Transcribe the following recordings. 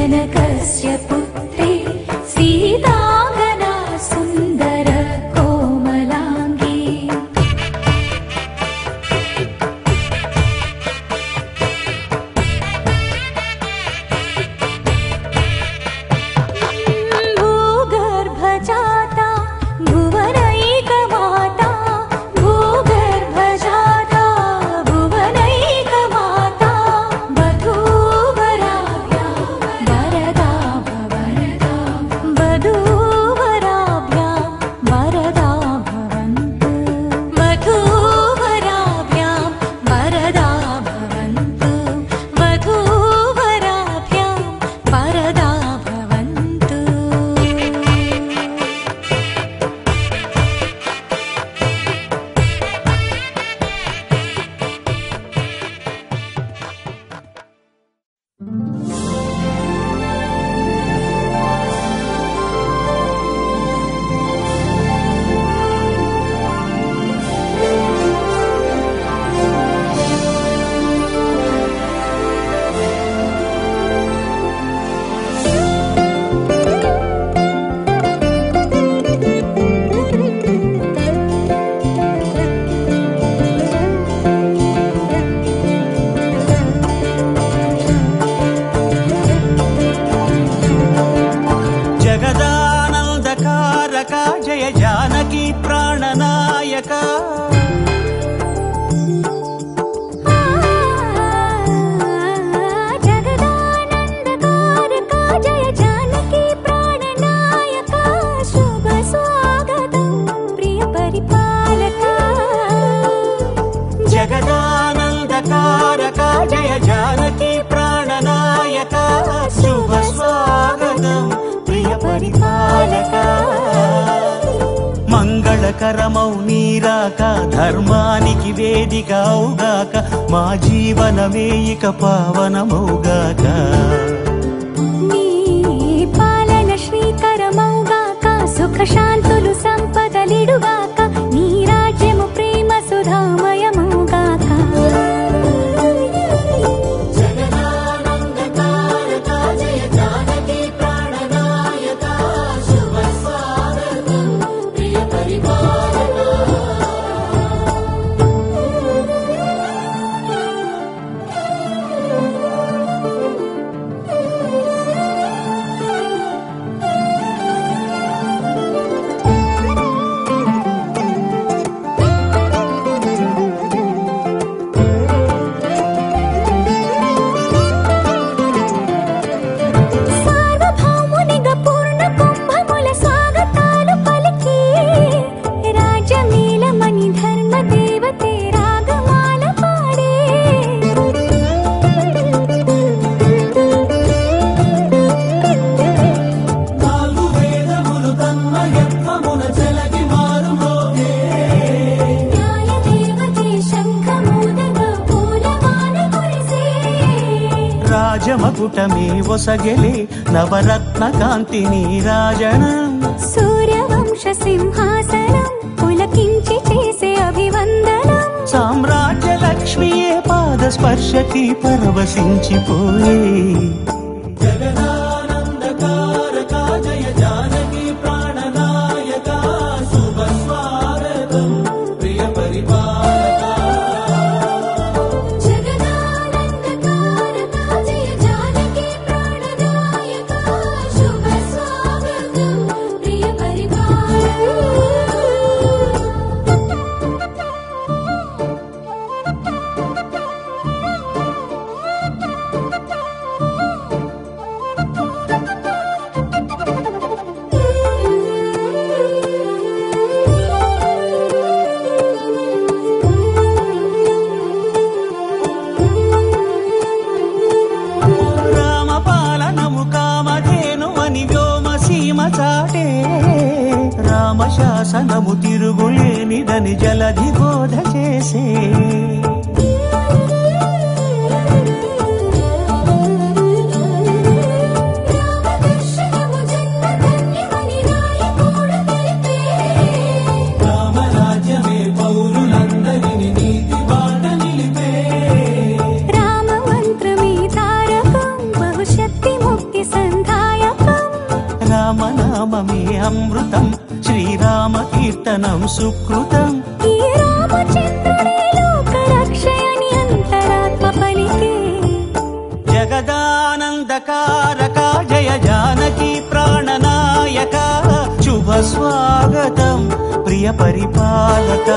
जनकस्य पुत्री सीतांगना सुंदर कोमलांगी। भूगर्भजाता भुवनैकमाता, भूगर्भजाता भुवनैकमाता, वधूवराभ्यां वरदा भवन्तु, वधूवराभ्यां वरदा भवन्तु, वधूवराभ्यां वरदा भवन्तु, वधूवराभ्यां वरदा भवन्तु। जगदानन्दकारक जय जानकी प्राणनायक। जगदानन्दकारक जय जानकी प्राणनायक, शुभ स्वागतं प्रिय परिपालक। जगदानन्दकारक जय जानकी प्राणनायक, शुभ स्वागतं प्रिय परिपालक। మంగళకరమౌ నీరాక ధర్మానికి వేదిక అవుగాక, మా జీవనమే ఇక పావనమౌగాక। నీ పాలన శ్రీకరమౌగాక, సుఖ శాంతులు సంపదలిడుగాక, నీ రాజ్యము ప్రేమ సుధామయమౌగాక। జగదానందకారక జయ జానకి ప్రాణనాయక, శుభ స్వాగతం ప్రియ పరిపాలక। సార్వభౌమునిగా పూర్ణ కుంభముల స్వాగతాలు పలికి, రాజమేళమణి ధర్మ దేవతే రాగమాల పాడే। నాలుగు వేదములు తన్మయత్వమున చెలగి మారుమోగే, న్యాయ దేవతే శంఖమూదగా పూలవాన కురిసే। రాజమకుటమే ఒసగెలే నవరత్న కాంతి నీరాజనం, సూర్యవంశ సింహాసనం పులకించి చేసే అభివందనం। సామ్రాజ్య లక్ష్మియే పాద స్పర్శకి పరవశించిపోయే। జగదానందకారక జయ జానకి ప్రాణనాయక, శుభ స్వాగతం ప్రియ పరిపాలక। జగదానందకారక జయ జానకి ప్రాణనాయక, శుభ స్వాగతం ప్రియ పరిపాలక। రామపాలనము కామధేను అని వ్యోమసీమ చాటే, రామశాసనము తిరుగులేనిదని జలధి బోధ చేసే। రామదర్శనము జన్మధన్యమని రాయకూడ తెలిపే। రామరాజ్యమే పౌరులందరిని నీతి బాట నిలిపే। రామ మంత్రమే తారకం బహుశక్తి ముక్తి నామమే అమృతం శ్రీరామ కీర్తనం సుకృతం ఈ రామచంద్రుడే లోక రక్షయని అంతరాత్మ పలికే జగదానందకారక జయ జానకి ప్రాణనాయక శుభ స్వాగతం ప్రియ పరిపాలక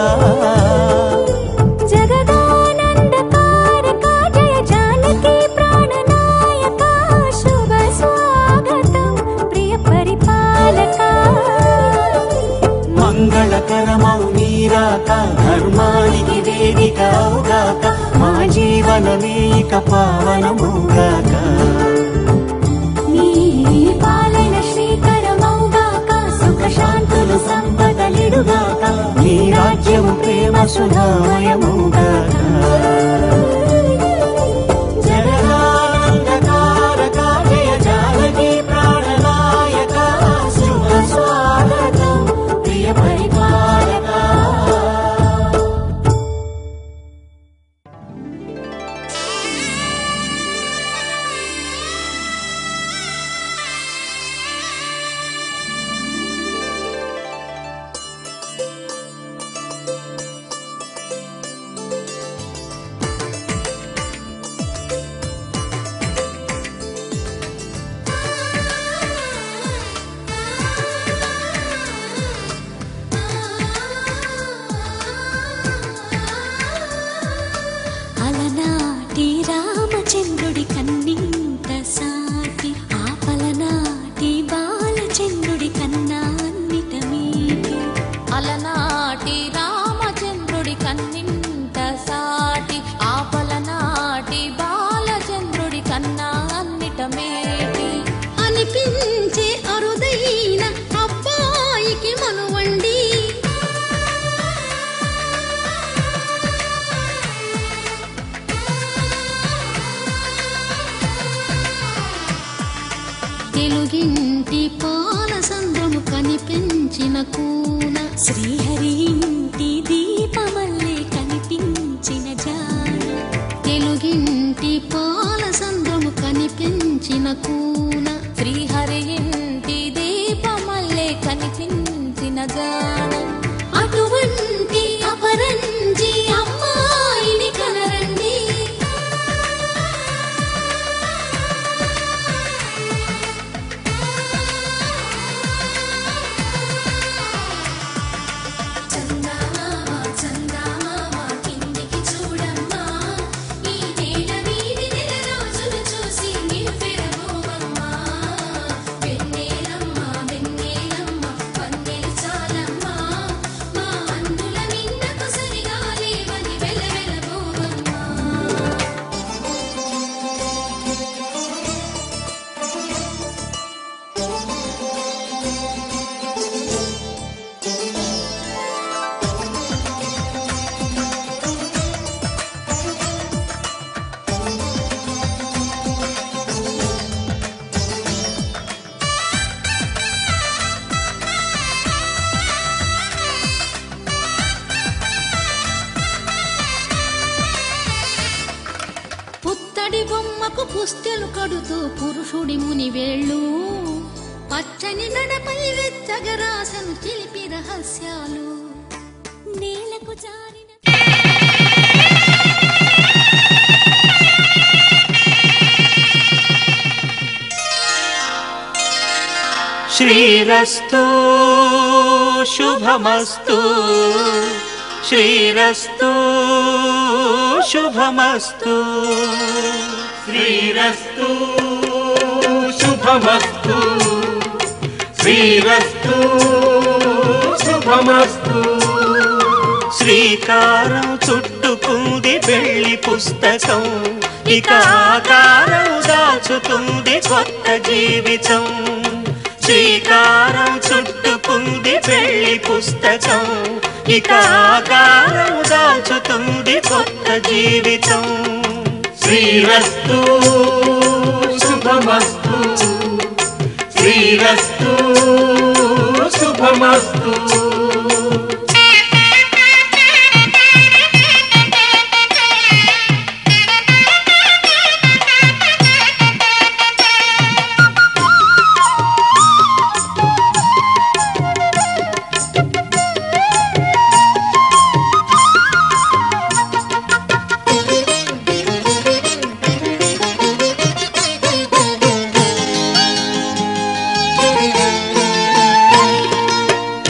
జగదానందకారక జయ జానకి ప్రాణనాయక శుభ స్వాగతం ప్రియ పరిపాలక మంగళకరమౌ నీరాక ధర్మానికి వేదిక అవుగాక మా జీవనమే ఇక పావనముగాక నీ పాలన శ్రీకరమౌగాక సుఖ శాంతులు సంపదలిడుగాక నీ రాజ్యము ప్రేమ సుధామయముగాక జగదానందకారక జయ జానకి ప్రాణనాయక శుభ స్వాగతం ప్రియ పరిపాలక అలనాటి రామచంద్రుడి కన్నింత సాటి ఆపలనాటి బాలచంద్రుడి కన్నా అన్నిట మీటి అలనాటి రామచంద్రుడి కన్నింత సాటి ఆపలనాటి బాలచంద్రుడి కన్నా అన్నిట మేటి అనిపించే అరుదైన అబ్బాయికి మనువండి తెలుగింటి పాల సంద్రము కనిపించిన కూన శ్రీహరి ఇంటి దీపమల్లే కనిపించిన జాన తెలుగింటి పాల సంద్రము కనిపించిన కూన శ్రీహరి ఇంటి దీపమల్లే కనిపించిన జాన అటువంటి అపరంజి అమ్మాయిని కనరండి చందమామ చందమామ కిందికి చూడమ్మా ఈ నేల వీధి నెల రోజులు చూసి నివ్వెరబోవమ్మా వెన్నెలమ్మ వెన్నెలమ్మ పన్నెలు చాలమ్మా మా అందుల నిన్నకు సరిగా లేవని వెలవెలబోవమ్మా పుత్తడి బొమ్మకు పుస్తెలు కడుతూ పురుషుడి ముని వేళ్ళు పచ్చని గడపై వెచ్చగరాసను చిలిపి రహస్యాలు నేలకు జారిన శ్రీరస్తు శుభమస్తు శ్రీరస్తు శుభమస్తు శ్రీరస్తు శుభమస్తు శ్రీరస్తు శుభమస్తు శ్రీకారం చుట్టుకుంది పెళ్లి పుస్తకం ఇక ఆకారం దాచుతుంది కొత్త జీవితం శ్రీకారం చుట్టుకుంది పెళ్లి పుస్తకం ఇక ఆకారం దాచుతుంది కొత్త జీవితం శ్రీరస్తు శుభమస్తు శ్రీరస్తు శుభమస్తు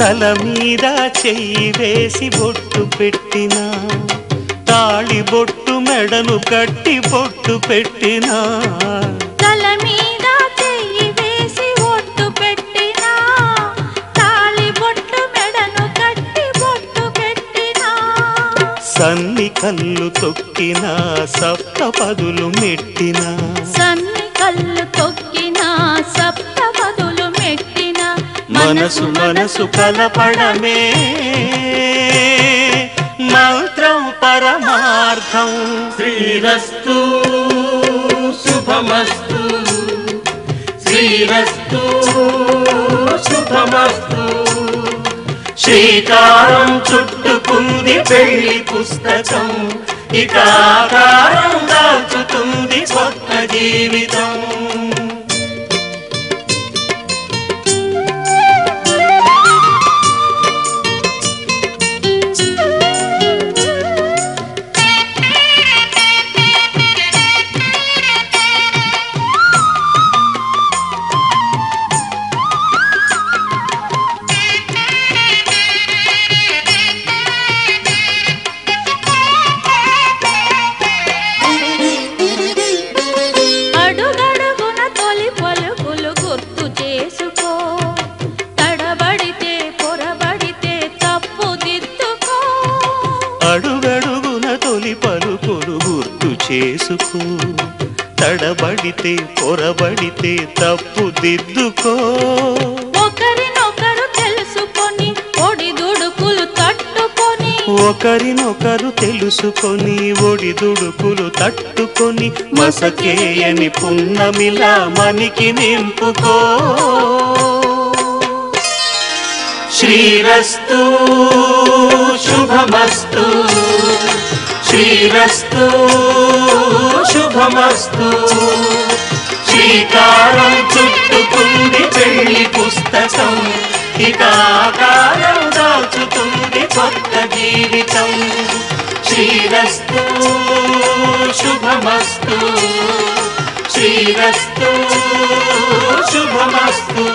తల మీద చెయ్యి వేసి బొట్టు పెట్టినా తాళి బొట్టు మెడను కట్టి బొట్టు పెట్టినా తల మీద చెయ్యి వేసి బొట్టు పెట్టినా తాళి బొట్టు మెడను కట్టి బొట్టు పెట్టినా సన్ని కళ్ళు తొక్కినా సప్త పదులు మెట్టినా సన్ని కళ్ళు తొక్కినా సప్త పదులు మెట్టినా మనసు మనసు కలపడమే మంత్రం పరమార్థం శ్రీరస్తు శుభమస్తు శ్రీరస్తు శుభమస్తు శ్రీకారం చుట్టుకుంది పెళ్లి పుస్తకం ఇక ఆకారం దాచుతుంది కొత్త జీవితం చేసుకో తడబడితే పొరబడితే తప్పు దిద్దుకో ఒకరినొకరు తెలుసుకొని ఒడిదుడుకులు తట్టుకొని ఒకరినొకరు తెలుసుకొని ఒడిదుడుకులు తట్టుకొని మసకేయని పున్నమిలా మనికి నింపుకో శ్రీరస్తు శుభమస్తు శ్రీరస్తు శుభమస్తు శ్రీకారం చుట్టుకుంది పెళ్లి పుస్తకం ఇక ఆకారం దాచుతుంది కొత్త జీవితం శ్రీరస్తు శుభమస్తు శ్రీరస్తు శుభమస్తు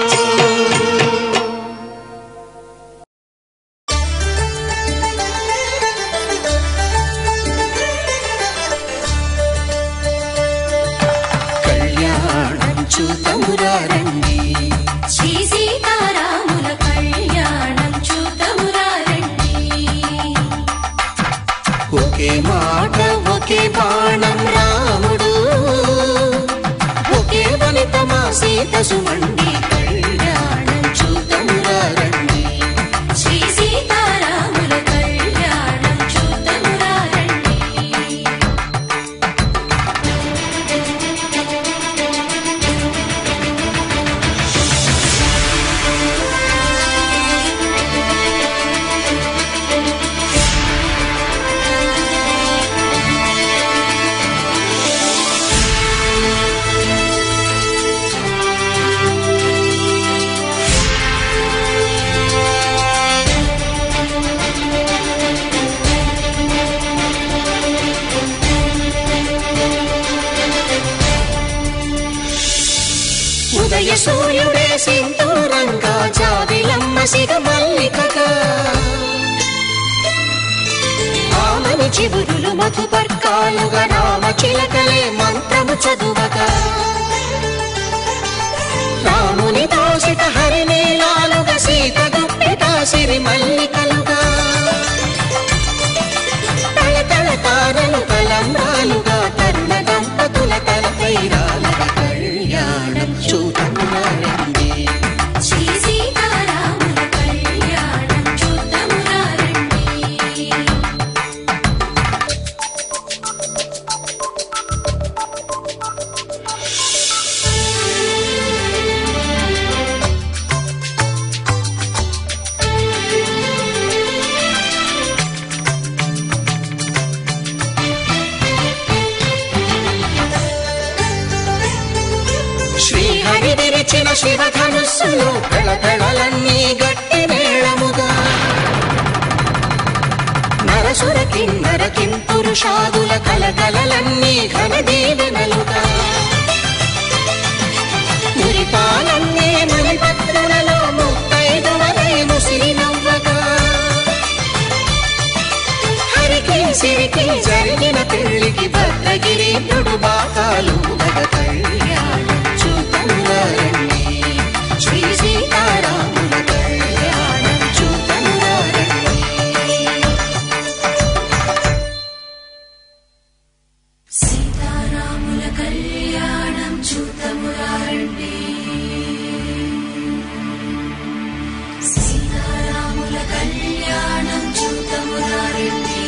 చూతమురారండి శ్రీ సీతారాముల కళ్యాణం చూతమురారండి ఒకే మాట ఒకే బాణం రాముడు ఒకే వనిత మా సీత సుమండి కళ్యాణం చూతమురారండి శ్రీ సీతారాముల కళ్యాణం చూతమురారండి ఉదయ సూర్యుడే సింధూరంగా జాబిలమ్మ సిగ మల్లికగా ఆమని చివురులు మధుపర్కాలుగా రామ చిలకలే మంత్రము చదువగా రాముని దోసిట హరినీలాలుగా సీత గుప్పిట సిరి మల్లికలుగా తళతళ తారలు కలంబాలుగా తరుణ దంపతుల తలపైరాలుగా కళ్యాణం చూతమురారండి శ్రీ సీతారాముల కళ్యాణం చూతమురారండి శ్రీహరి విరిచిన శివధనుస్సులు కళకళలన్నీ గట్టి మేళముగా నరసుర కిన్నర కింపురుషాదుల కలకలలన్నీ ఘన దీవెనలుగా మురిపాలన్నీ మునిపత్రులలో ముత్తైదువలై ముసిరిన సిరికి జరిగిన పెళ్లికి భద్రగిరీంద్రుడు బాకాలు మగ కళ్యాణం చూతమురారండి శ్రీ సీతారాముల కళ్యాణం చూతమురారండి సీతారాముల కళ్యాణం చూతమురారండి సీతారాముల కళ్యాణం చూతమురారండి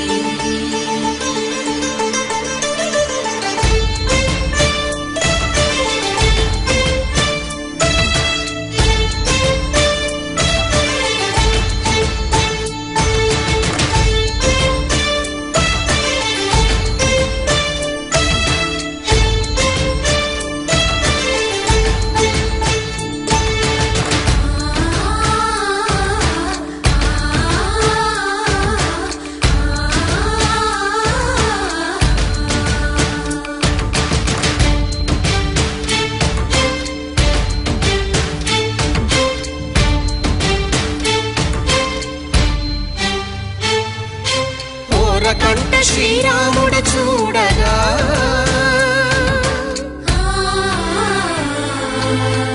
కంట శ్రీరాముడు చూడగా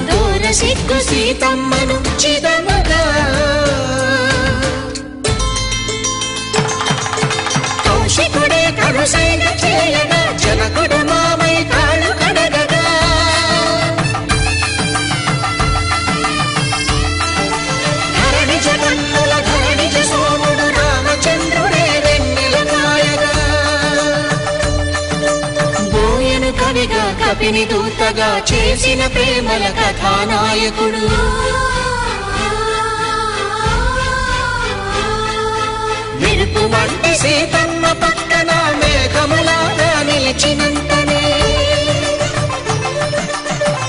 దూర సిగ్గు సీతమ్మను చిదమగా కౌశికుడే కరుసైన చేయగా జనకుడు మామై కాళ్ళు కడగగా ధరణి జగన్నుల ధరణి సోముడు రామచంద్రుడే కవిగా కపిని దూతగా చేసిన ప్రేమల కథానాయకుడు మెరుపు వంటి సీతమ్మ పక్కన మేఘములాగా నిలిచినంతనే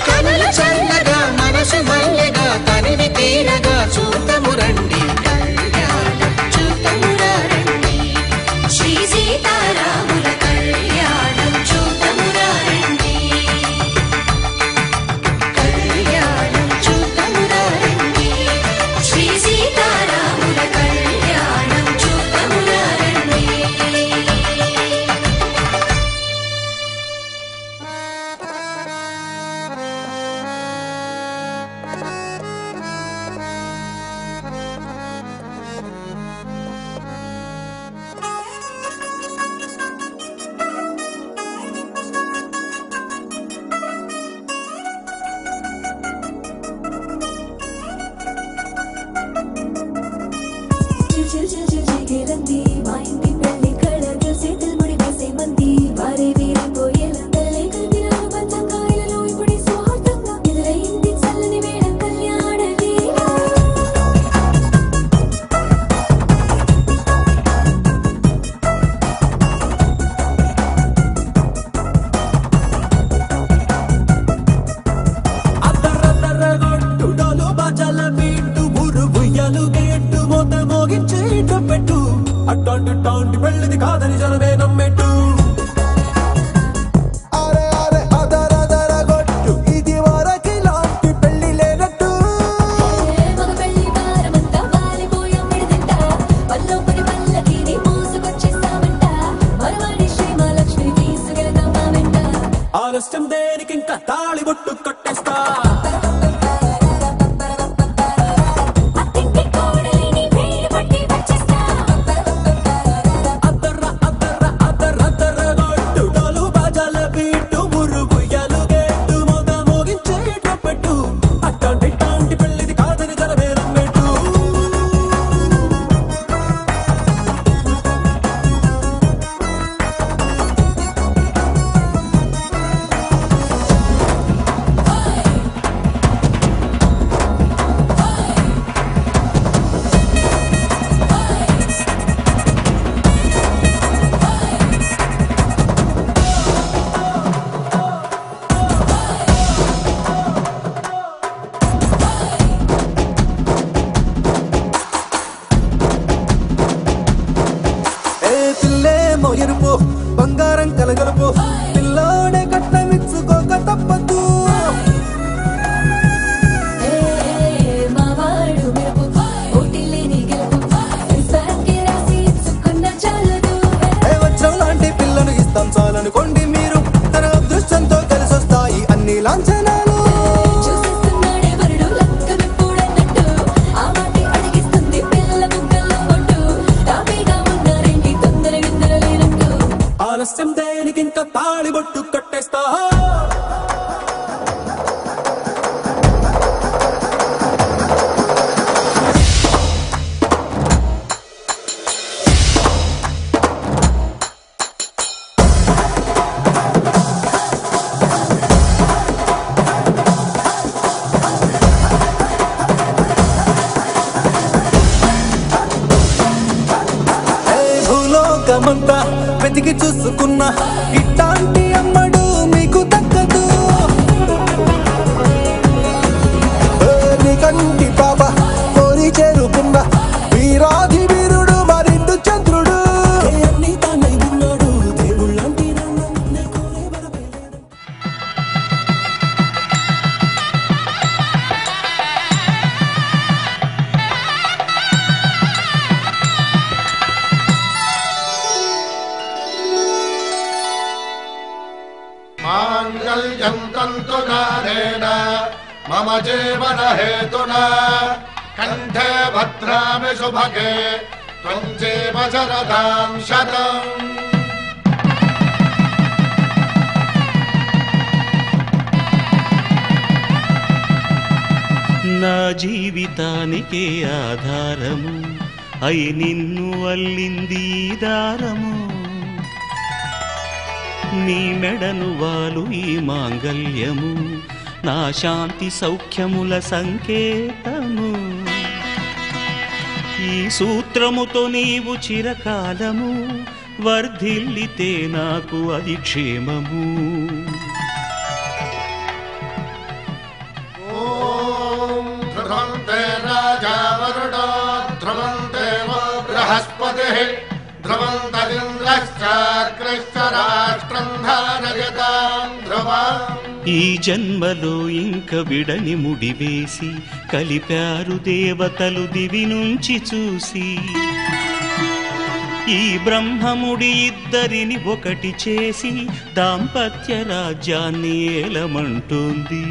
కనులు చల్లగా మనసు మల్లెగా తనివి తీరగా చూతమురండి కళ్యాణం చూతమురారండి శ్రీ సీతారాముల కళ్యాణం చూతమురారండి కళ్యాణం చూతమురారండి శ్రీ సీతారాముల కళ్యాణం చూతమురారండి పెళ్ళిది కాదని జనమే నమ్మెట్టు ఇది వరకి లాంటి పెళ్లి లేనట్టు ఆలస్యం దేనికి ఇంకా తాళి బొట్టు కొట్టేస్తా ఎరుపు బంగారం కలగలుపు పిల్లోడే కట్టమిచ్చుకోక తప్పదు లోకమంతా వెతికి చూసుకున్నా ఇట్లాంటి అమ్మడు మీకు దక్కదు. కంటి పాప కోరి చేరుకున్న వీరాధి వీరుడు మరిండు చంద్రుడు. అన్ని తానై ఉన్నాడు దేవుళ్ళంటి మాంగళ్యం తంతు నారేణ మమ జీవన హేతునా కంఠే భద్రామి శుభగే త్వం జీవ శరదాం శతం. నా జీవితానికే ఆధారము అయి నిన్ను అల్లింది దారము. నీ మెడను వాలు ఈ మాంగళ్యము నా శాంతి సౌఖ్యముల సంకేతము. ఈ సూత్రముతో నీవు చిరకాలము వర్ధిల్లితే నాకు అది క్షేమము. ఓం ధ్రువంతే రాజా వరుణో ధ్రువంతే బృహస్పతిః ధ్రువంతరింద్రశ్చాగ్రశ్చ రాష్ట్రం ధారయతాం ధ్రువం. ఈ జన్మలో ఇంక విడని ముడివేసి కలిపారు దేవతలు దివి నుంచి చూసి. ఈ బ్రహ్మముడి ఇద్దరిని ఒకటి చేసి దాంపత్య రాజ్యాన్ని ఏలమంటోంది.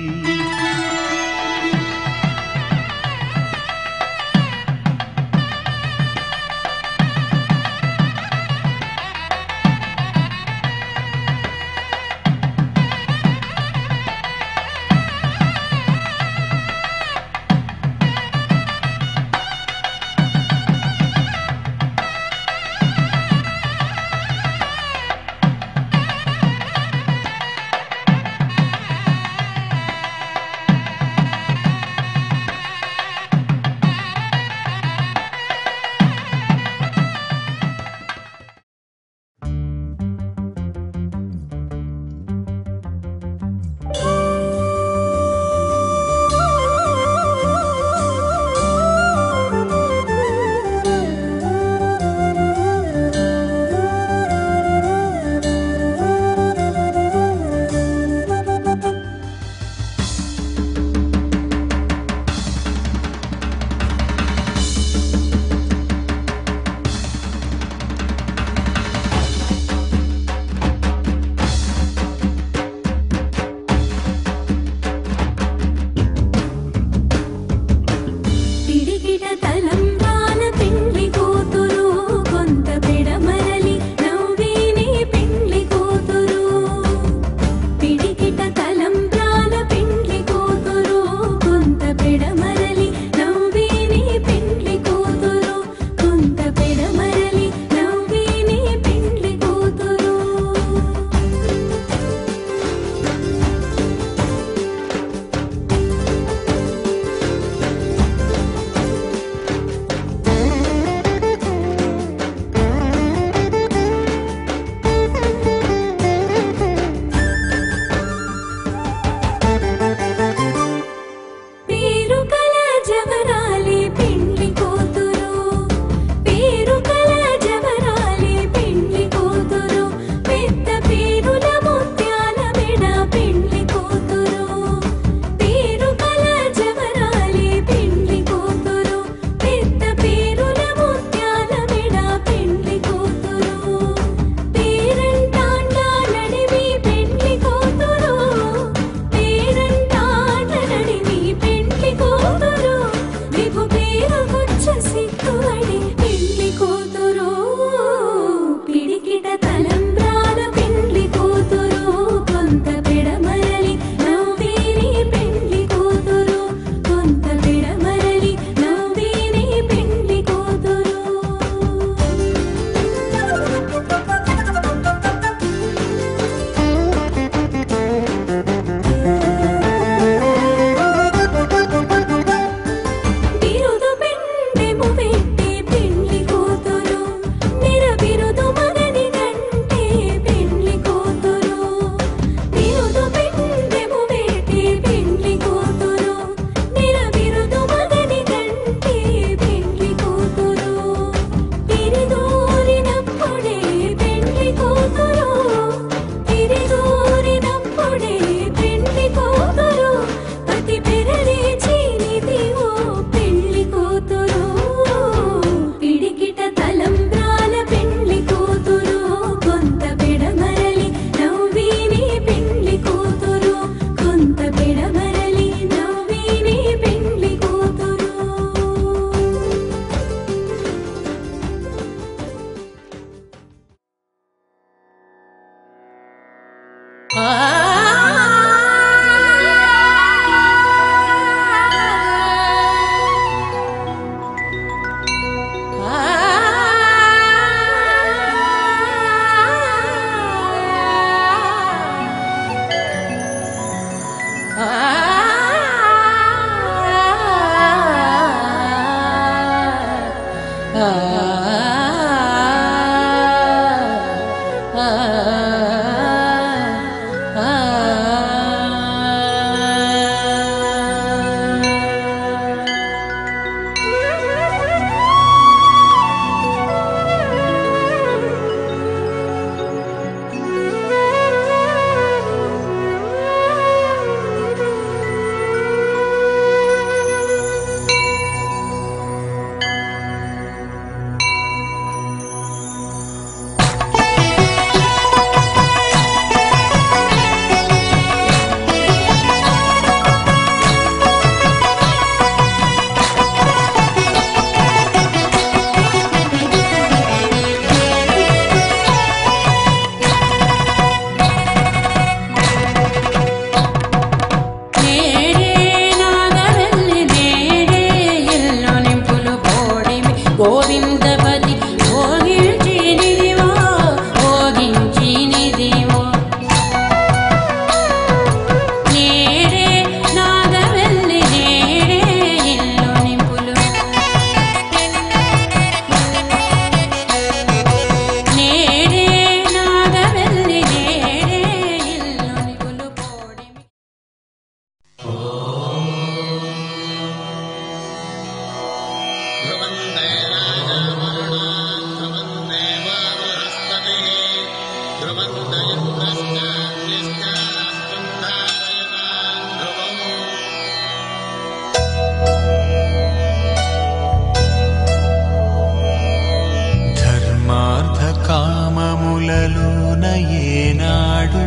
కన్నులలోన ఏనాడు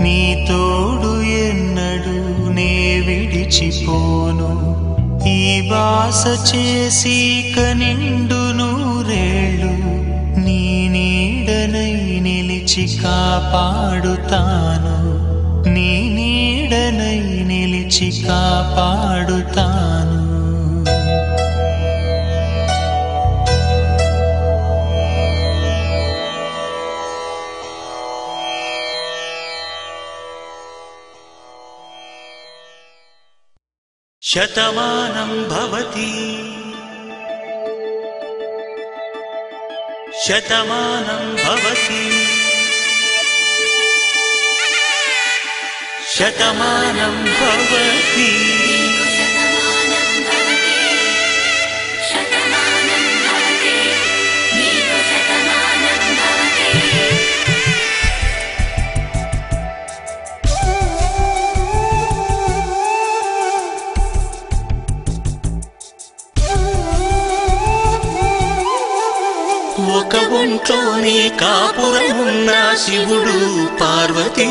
నీ తోడు ఎన్నడు నే విడిచిపోను ఈ వాస చేసి కనిండు నూరేళ్ళు నీ నీడనై నిలిచి కాపాడుతాను నీ నీడనై నిలిచి కాపాడుతాను శతమానం భవతి శతమానం భవతి శతమానం భవతి ఒక ఒంట్లోనే కాపురమున్న శివుడు పార్వతీ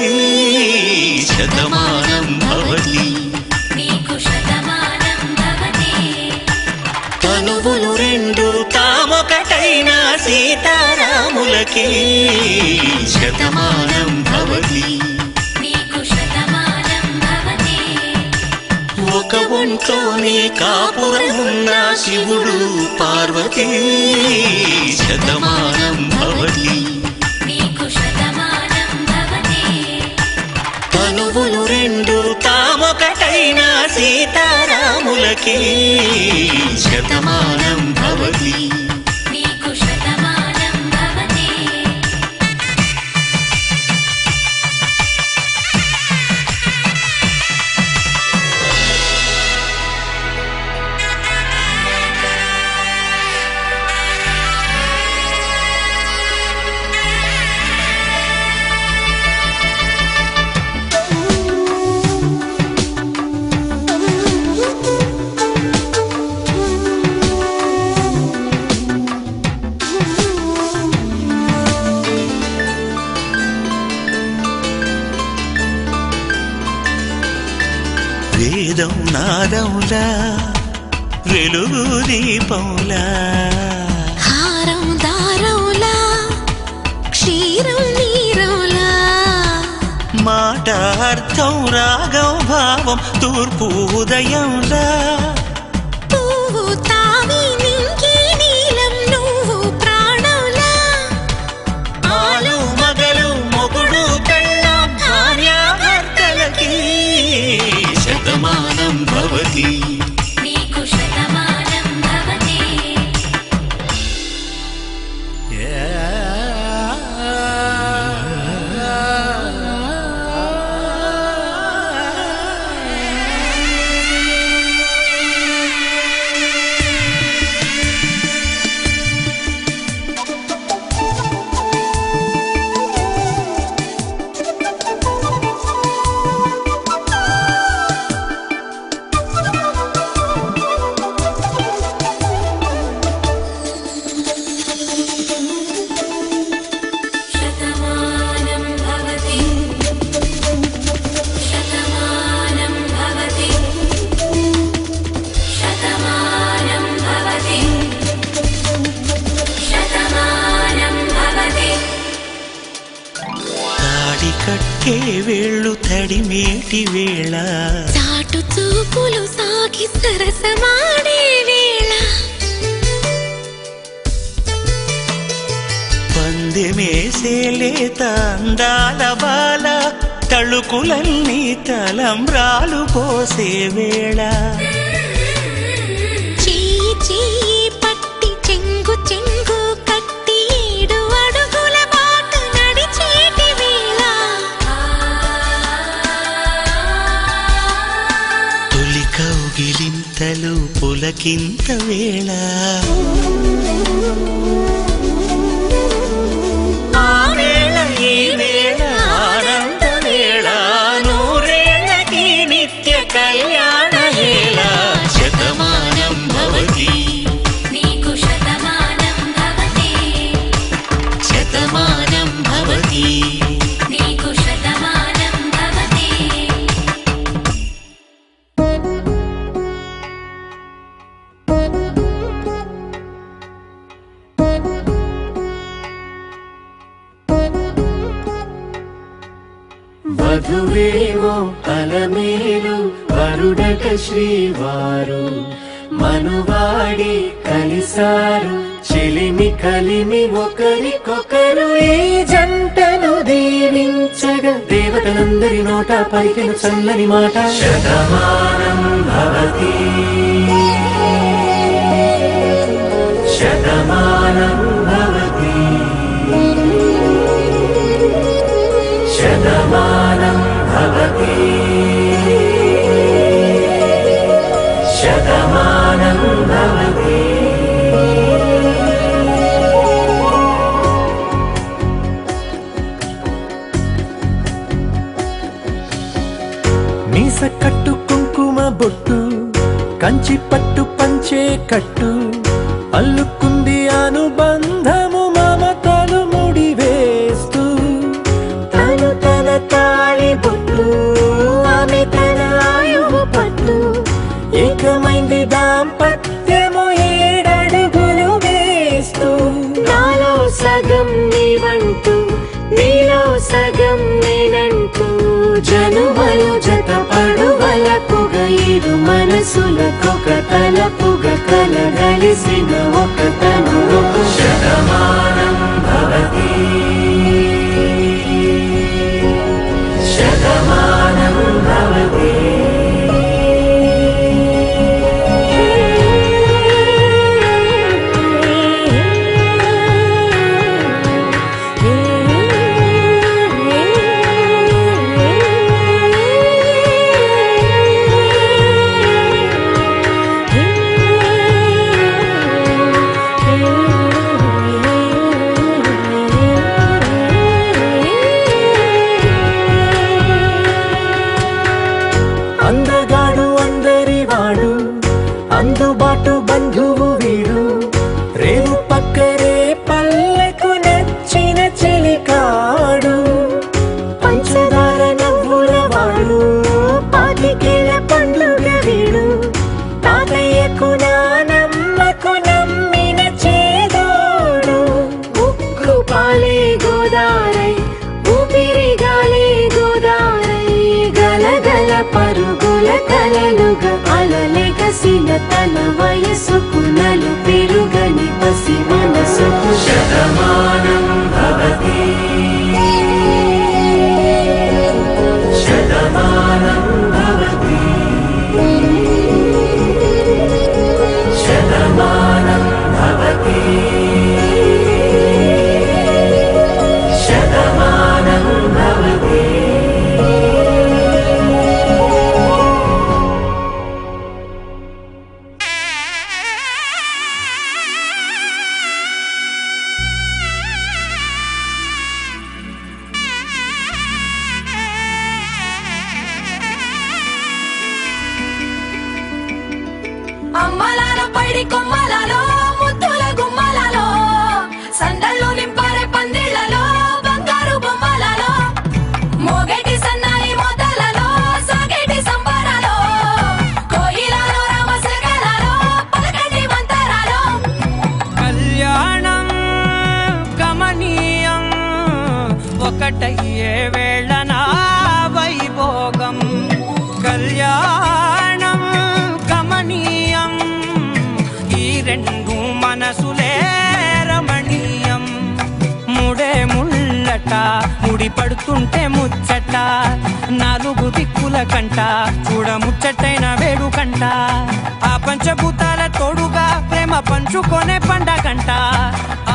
శతమానం భవతి తనువులు రెండు తామొకటైన సీతారాములకి శతమానం భవతి ఒక ఒంట్లోనే కాపురమున్న శివుడు పార్వతీ శతమానం భవతి తనువులు రెండు తామొకటైన సీతారాములకి శతమానం భవతి వేదం నాదములా వెలుగు దీపంలా హారం దారంలా క్షీరం నీరంలా మాట అర్థం రాగం భావం తూర్పు ఉదయంలా పువ్వు తావి నింగి నీలం నువ్వు ప్రాణంలా ఆలు మగలు మొగుడు పెళ్ళాం భార్యాభర్తలకి శతమానం భవతి కట్టే వేళ్ళు తడిమేటి వేళ చాటు చూపులు సాగి సరసమాడే వేళ పందెమేసేలేత అందాల బాల తళుకులన్నీ తలంబ్రాలు పోసే వేళ చెయ్యి చెయ్యి పట్టి చెంగు చెంగు కట్టి 7 అడుగుల బాట నడిచేటి వేళ తొలి కౌగిలింతలు పులకింత వేళ ఆ వేళ ఈ వేళ ఆనంద వేళ నూరేళ్ళకి నిత్య కళ్యాణ వేళ శతమానం భవతి నీకు శతమానం భవతి శతమానం వధువేమో అలమేలు వరుడట శ్రీవారు మనువాడి కలిసారు చెలిమి కలిమి ఒకరికొకరు ఈ జంటను దీవించగా దేవతలందరి నోట పలికిన చల్లని మాట శతమానం భవతి శతమానం భవతి శతమానం భవతి శతమానం భవతి మీస కట్టు కుంకుమ బొట్టు కంచి పట్టు పంచే కట్టు అల్లుకుంది అనుబంధము మమతలు ముడివేస్తూ తను తన తాళి బొట్టు ఆమె తన ఆయువు పట్టు ఏకమైంది దాంపత్యము 7 అడుగులు వేస్తూ నాలో సగం నీవంటూ నీలో సగం నేనంటూ జనుమలు జత పడువలకుగ 7 మనసులకొక తలపుగ కలగలిసిన ఒక తను శతమానం భవతి శతమానం భవతి అందగాడు అందరివాడు అందుబాటు బంధువు వీడు రేవు పక్కరే పల్లెకు నచ్చిన చెలికాడు పంచదార నవ్వుల వాడు పాతికేల పండ్లుగ వీడు తాతయ్యకు నానమ్మకు నమ్మిన చేదోడు ఉక్కు పాలే గోదారై ఊపిరిగాలే గోదారై గలగల పరుగుల కలలుగా అలలెగసిన తన వయసుకు నలు పెరుగని పసి మనసుకు శతమానం భవతి శతమానం భవతి శతమానం భవతి శతమానం భవతి అమ్మలాలో పైడి కొమ్మలలో ముద్దుల గుమ్మలలో సందళ్ళు నింపారే పందిళ్లలో బంగారు బొమ్మలలో మోగేటి సన్నాయి మోతలలో సాగేటి సంబరాలో కోయిలలో రామశకలలో పలకటి మంతరాలో కళ్యాణం గమనీయం ఒకటయ్యే వేళ నా వైభోగం కళ్యాణం గమనీయం ఈ 2 మనసులే రమణీయం ముడే ముళ్ళట ముడి పడుతుంటే ముచ్చట 4 దిక్కుల కంట చూడ ముచ్చటైన వేడుకంట ఆ పంచభూతాల తోడుగా ప్రేమ పంచుకొనే పండగంట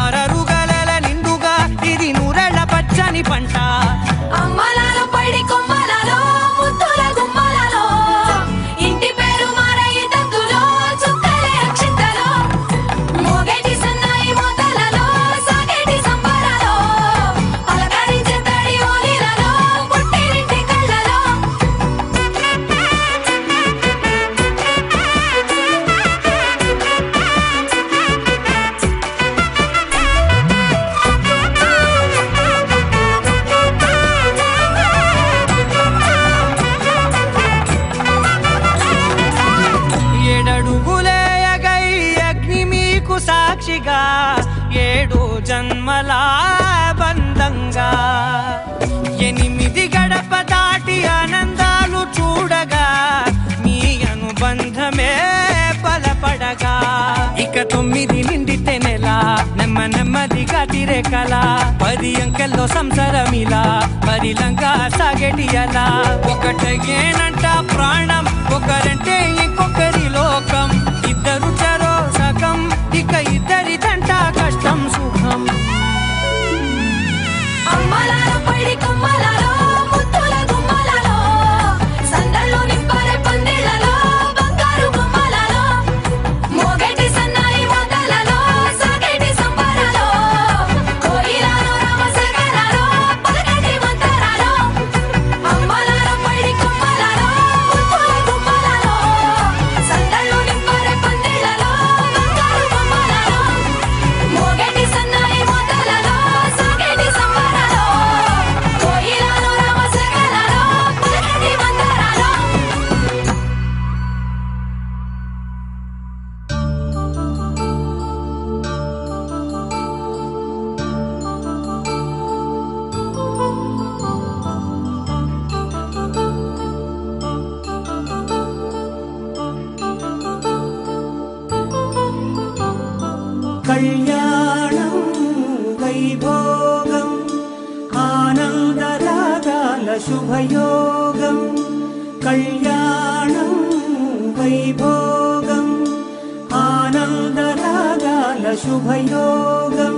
అరరుగల నిండుగా ఇది 100 ఏళ్ల పచ్చని పంట అమ్మలాలో పైడి కొమ్మలలో ముద్దుల గుమ్మలలో ఇంటి పేరు మారయి తంతులో చుక్కలే అక్షింతలో మోగేటి సన్నాయి మోతలలో సాగేటి సంబరాలో పలకరించే తడి ఓలిలలో పుట్టినింటి కళ్ళలో బలపడగా ఇక 9 నిండితే నెల నెమ్మదిగా తిరేకల 10 అంకెల్లో సంసారమిలా పరిలంగా సాగేటియలా ఒకటేనంట ప్రాణం ఒకరంటే ఇంకొకరి లోకం ఇద్దరు చరో సగం ఇక ఇద్దరిదంట కష్టం సుఖం అమ్మలాలో పడి కొమ్మలాలో ముత్తుల గుమ్మలాలో సందల్లో నింపరే పందిళ్ళలో బంగారు గుమ్మలాలో మోగేటి సన్నాయి మోతలలో సాగేటి సంబరాలో కోయిలాలో రామశేఖరాలో పలకటి మంతరాలో అమ్మలాలో పడి కొమ్మలాలో ముత్తుల గుమ్మలాలో సందల్లో నింపరే పందిళ్ళలో బంగారు గుమ్మలాలో మోగేటి సన్నాయి మోతలలో సాగేటి సంబరాలో కోయిలాలో రామశేఖరాలో పలకటి మంతరాలో కళ్యాణం వైభోగం ఆనందరాగాల శుభయోగం కళ్యాణం వైభోగం ఆనందరాగాల శుభయోగం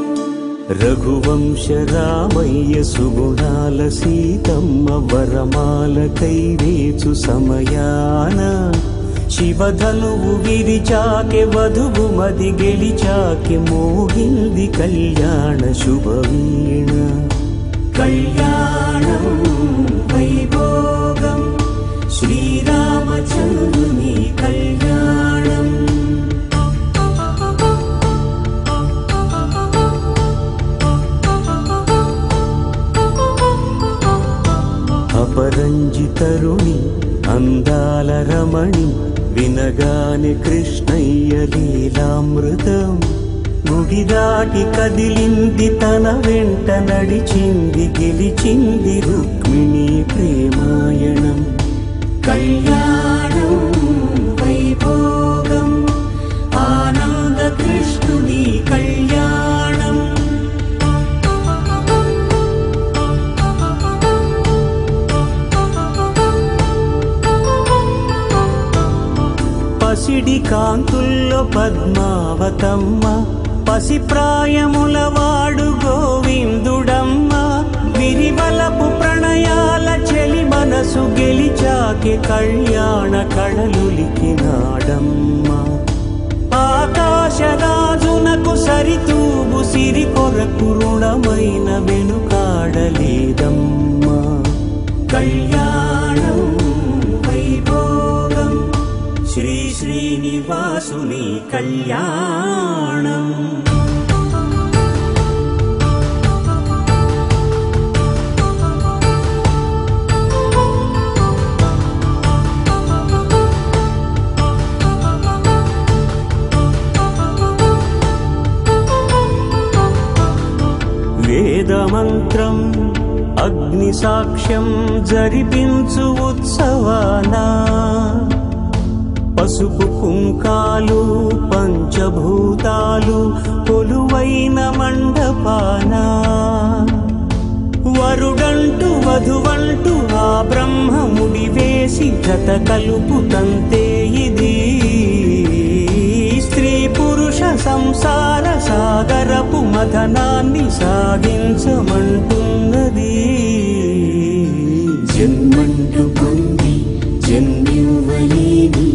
రఘువంశ రామయ్య సుగుణాల సీతమ్మ వరమాల కైవేచు సమయాన శివధనువు విరిచాకె వధువు మది గెలిచాకె మోగింది కళ్యాణ శుభవీణ కళ్యాణం వైభోగం శ్రీరామచంద్రుని కళ్యాణం అపరంజి తరుణి అందాల రమణి వినగానే కృష్ణయ్య లీలామృతం గుడి దాటి కదిలింది తన వెంట నడిచింది గెలిచింది రుక్మిణి ప్రేమాయణం కళ్యాణం వైభోగం ఆనంద కృష్ణుని కళ్యాణం పసిడి కాంతుల్లో పద్మావతమ్మ పసిప్రాయముల వాడు గోవిందుడమ్మ విరివలపు ప్రణయాల చెలి మనసు గెలిచాకే కళ్యాణ కళలులికినాడమ్మ ఆకాశరాజునకు సరితూగు సిరి కొరకు రుణమైన వెనుకాడలేదమ్మ కళ్యాణం వైభోగం శ్రీ శ్రీనివాసుని కళ్యాణం వేదమంత్రం అగ్ని సాక్ష్యం జరిపించు ఉత్సవానా పసుపు కుంకాలు పంచభూతాలు కొలువైన మండపాన వరుడంటూ వధువంటూ ఆ బ్రహ్మముడి వేసి జత కలుపుతంతే ఇది స్త్రీ పురుష సంసార సాగరపు మథనాన్ని సాగించమంటున్నది జన్మంటూ పొంది జన్మివ్వలేని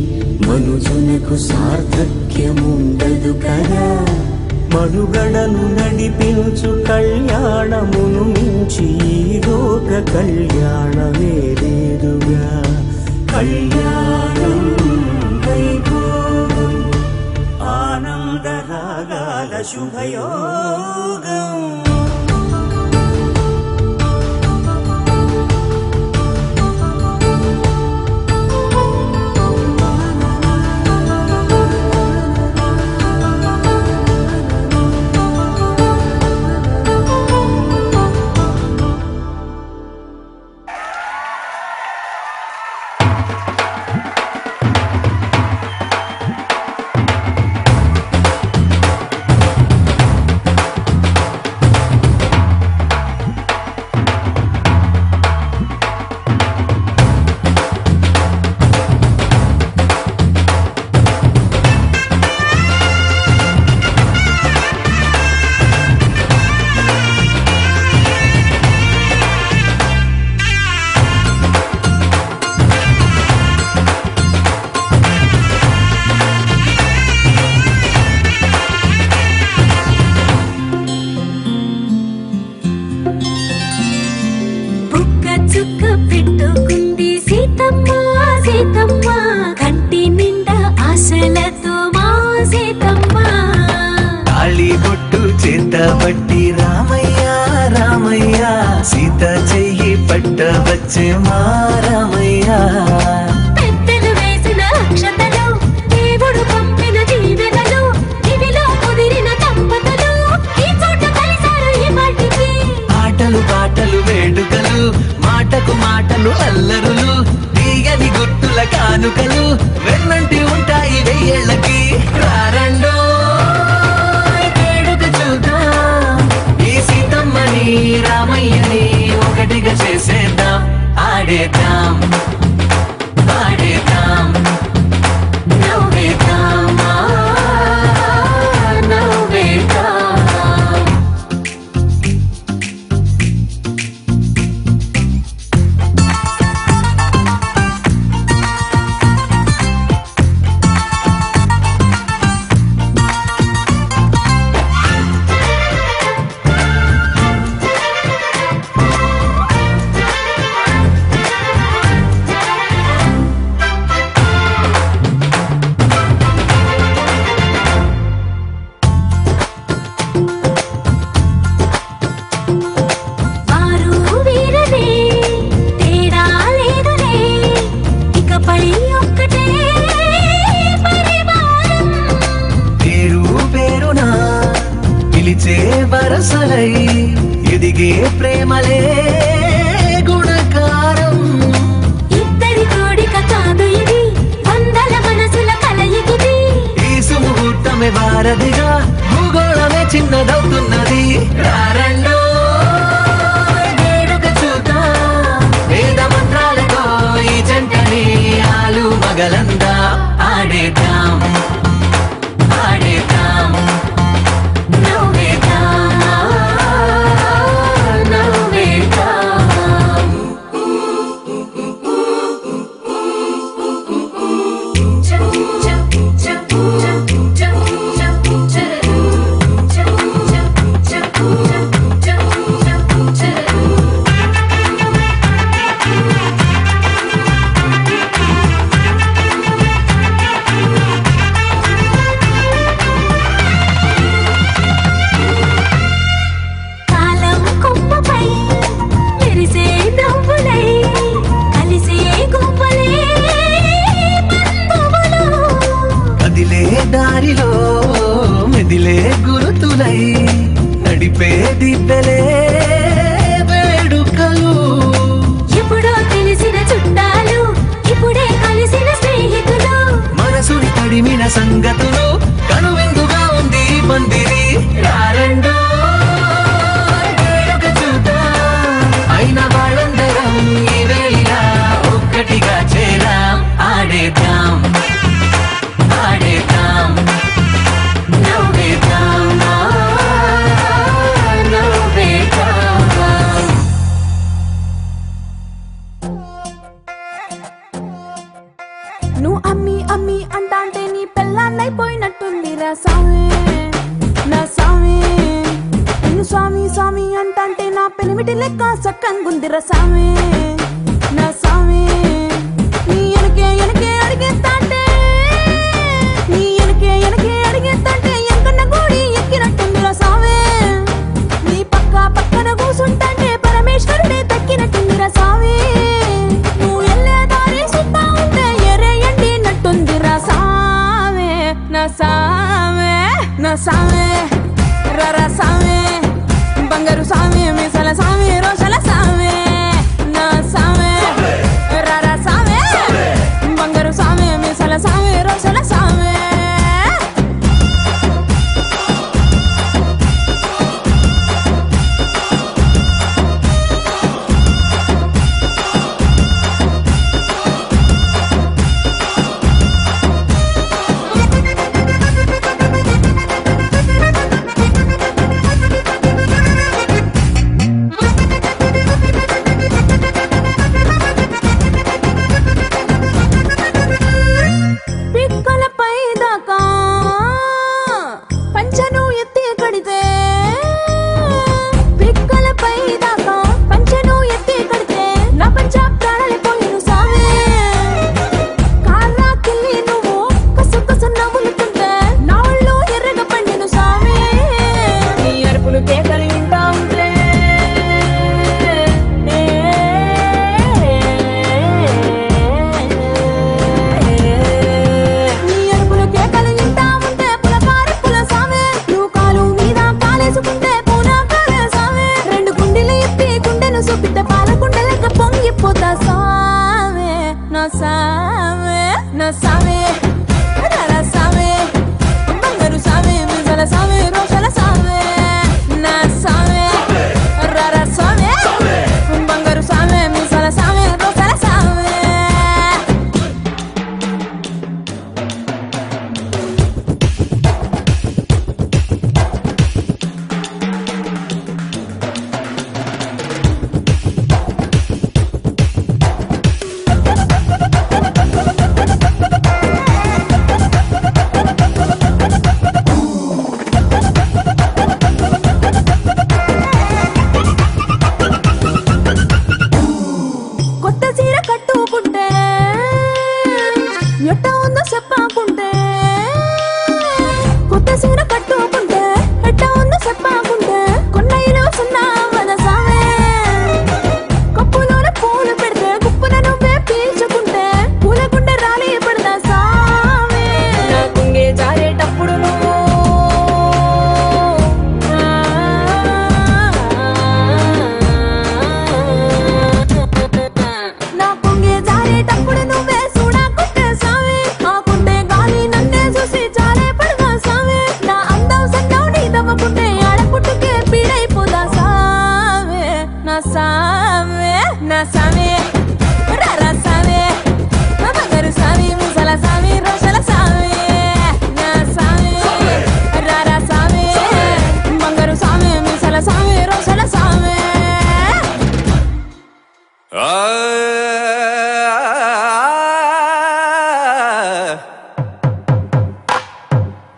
మనుజునకు సార్థక్యముండదు కదా మనుగడను నడిపించు కళ్యాణమును మించి ఈ లోక కళ్యాణమే లేదుగా కళ్యాణం వైభోగం ఆనందరాగాల శుభయోగం పట్టబట్టి రామయ్య రామయ్య సీత చెయ్యి పట్టవచ్చే మా రామయ్య పెద్దలు వేసిన అక్షతలు దేవుడు పంపిన దీవెనలు ఇవిలో కుదిరిన దంపతులు ఈ చోట కలిసారు ఈ మాటికి ఆటలు పాటలు వేడుకలు మాటకు మాటలు అల్లరులు తీయని గుర్తుల కానుకలు వెన్నంటి ఉంటాయి వెయ్యేళ్ళకి రారండో వేడుక చూద్దాం ఈ సీతమ్మని రామయ్యని ఒకటిగా చేసేద్దాం ఆడేద్దాం పాడేద్దాం నవ్వేద్దాం నవ్వేద్దాం వరసలై ఎదిగే ప్రేమలే గుణకారం ఇద్దరి కోడిక కాదు ఇది వందల మనసుల కలయికిది ఈ సుముహూర్తమే వారధిగా భూగోళమే చిన్నదవుతున్నది రారండో వేడుక చూద్దాం వేద మంత్రాలతో ఈ జంటని ఆలు మగలందా ఆడేద్దాం ఆడేద్దాం దారిలో మెదిలే గురుతులై నడిపే దిబ్బెలే వేడుకలు ఎప్పుడో తెలిసిన చుట్టాలు ఇప్పుడే కలిసిన స్నేహితులు మనసుని తడిమిన సంగతులు కనువిందుగా ఉంది పందిరి రారండో వేడుక చూద్దాం అయిన వాళ్ళందరం ఈ వేళ ఒక్కటిగా చేరాం ఆడేద్దాం ఆడేద్దాం నవ్వేద్దాం నవ్వేద్దాం నువ్వు అమ్మి అమ్మి అంటాంటే నీ పెళ్ళాన్నైపోయినట్టుంది రా స్వామి నా స్వామి నిన్ను స్వామి స్వామి అంటాంటే నా పెనిమిటి లెక్క సక్కంగుందిరా స్వామి నా స్వామి నీ ఎనకే ఎనకే అడిగేస్తాంటే నీ ఎనకే ఎనకే అడిగేస్తాంటే ఎంకన్న గూడి ఎక్కినట్టుందిరా స్వామి నీ పక్క పక్కన కూసుంటాంటే పరమేశ్వరుడే దక్కినట్టుందిరా స్వామి నువ్వు ఎల్లే దారి సుత్తా ఉంటే ఎరేయండి నట్టుందిరా స్వామి నా స్వామి నా స్వామి రరా స్వామి బంగారు స్వామి మీసల స్వామి రోషల స్వామి నా స్వామి రరా స్వామి బంగారు స్వామి మీసల స్వామి రోషల స్వామి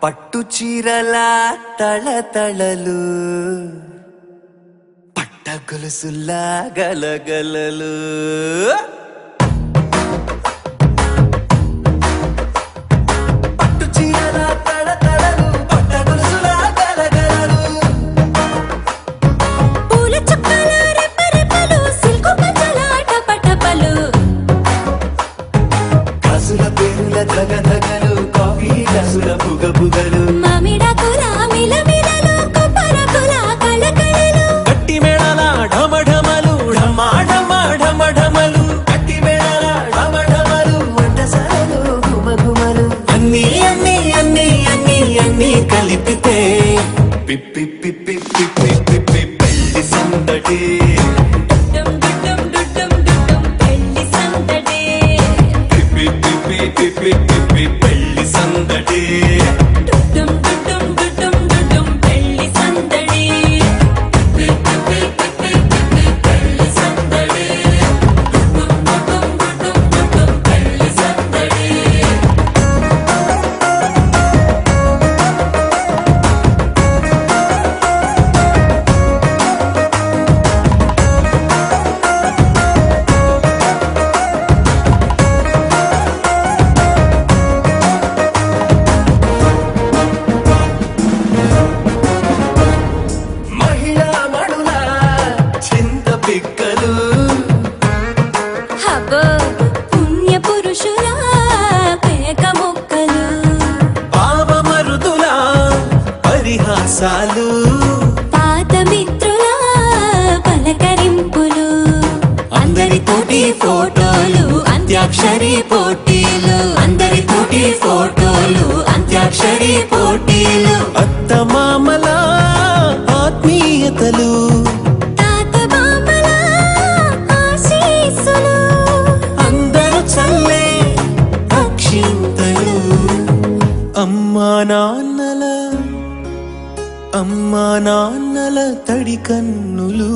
పట్టు చీరల తళతళలు పట్ట గొలుసుల్లా గలగలలు పట్టు చీరల తళతళలు పట్ట గొలుసుల్లా గలగలలు పూల చుక్కల రెపరెపలు సిల్కు పంచల టపటపలు కాసుల పేరుల ధగధగలు కాఫీ గ్లాసుల బుగబుగలు మామిడాకుల మిలమిలలు కొబ్బరకుల కళకళలు గట్టి మేళాల ఢమఢమలు ఢమాఢమలు గట్టి మేళాల ఢమఢమలు వంటసాలలు గుమగుమలు అన్నీ అన్నీ అన్నీ అన్నీ అన్నీ కలిపితే పిప్పి పిప్పి పిప్పి పిప్పి పెళ్లి సందడి డుమ్ డుమ్ డుమ్ డుమ్ పెళ్లి సందడి పిప్పి పిప్పి పిప్పి పిప్పి పెళ్లి సందడి డుమ్ డుమ్ డుమ్ డుమ్ పెళ్లి సందడి పెళ్లి సందడి డుమ్ డుమ్ పెళ్లి సందడి మహిళా మణుల చింత పిక్కలు హబ్బో పుణ్య పురుషుల పేక మొక్కలు పావమరుదుల పరిహాసాలు పాత మిత్రుల పలకరింపులు అందరితోటి ఫోటోలు అంత్యాక్షరి పోటీలు అందరితోటి ఫోటోలు అంత్యాక్షరి పోటీలు అత్తమామల ఆత్మీయతలు తాత బామల ఆశీస్సులు అందరూ చల్లే అక్షింతలు అమ్మా నాన్నల తడి కన్నులు.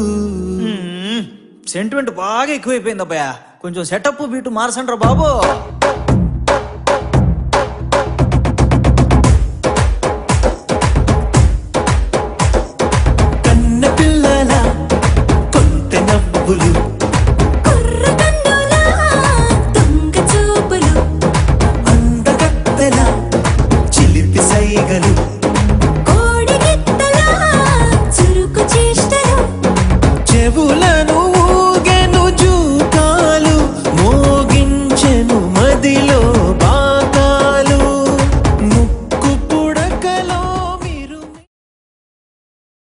సెంటిమెంట్ బాగా ఎక్కువైపోయింది అబ్బాయా, కొంచెం సెటప్ బీటు మార్చండ్రా బాబు.